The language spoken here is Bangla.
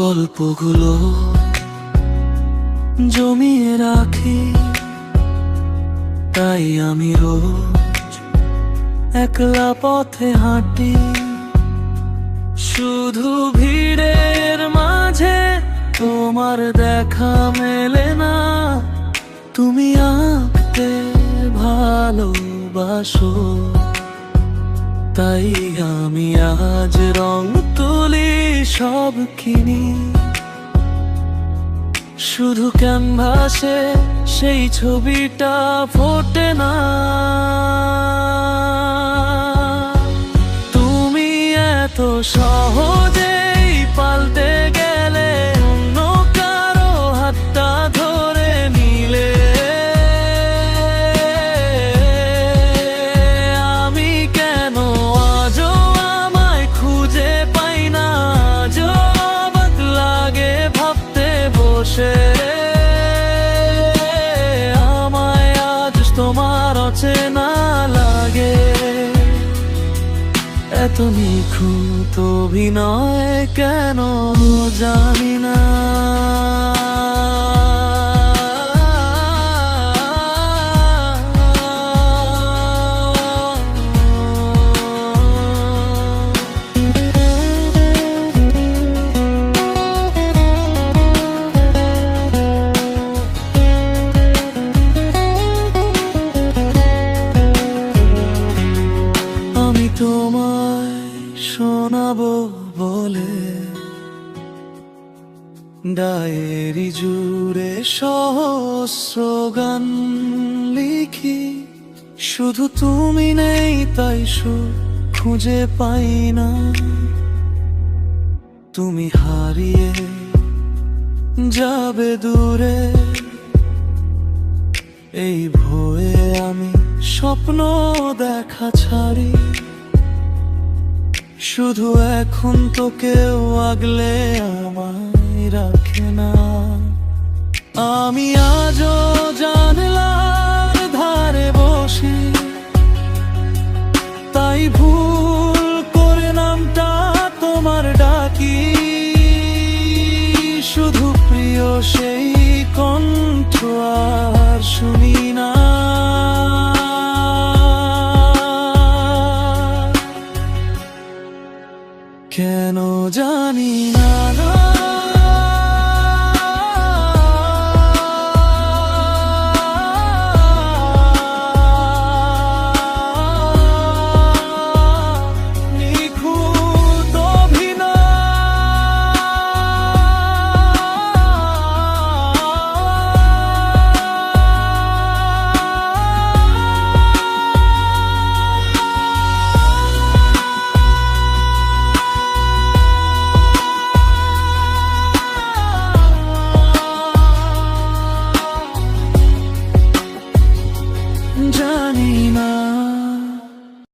গল্পগুলো জমিয়ে রাখি, তাই আমি রোজ একলা পথে হাঁটি। শুধু ভিড়ের মাঝে তোমার দেখা মেলে না। তুমি আঁকতে ভালোবাসো, তাই আমি আজ রং তুলি সব কিনি। শুধু ক্যানভাসে সেই ছবিটা ফোটে না। তুমি এত সহজেই পাল্টে গেলে, অন্য কারো হাতটা ধরে নিলে। আমি কেন আজও আমায় খুঁজে পাই না, আজও অবাক লাগে ভাবতে বসে। আমায় আজ তোমার অচেনা লাগে। এত নিখুঁত অভিনয় কেন জানি না। আমি তোমায় শোনাবো বলে ডায়েরি জুড়ে সহস্র গান লিখি। শুধু তুমি নেই তাই সুর খুঁজে পাই না। তুমি হারিয়ে যাবে দূরে, এই ভয়ে আমি স্বপ্ন দেখা ছাড়ি। শুধু এখন তো কেউ আগলে আমায় রাখে না। আমি আজও জানলার ধারে বসি, তাই ভুল করে নামটা তোমার ডাকি। শুধু প্রিয় সেই কণ্ঠ আর শুনি না। কেন জানি না।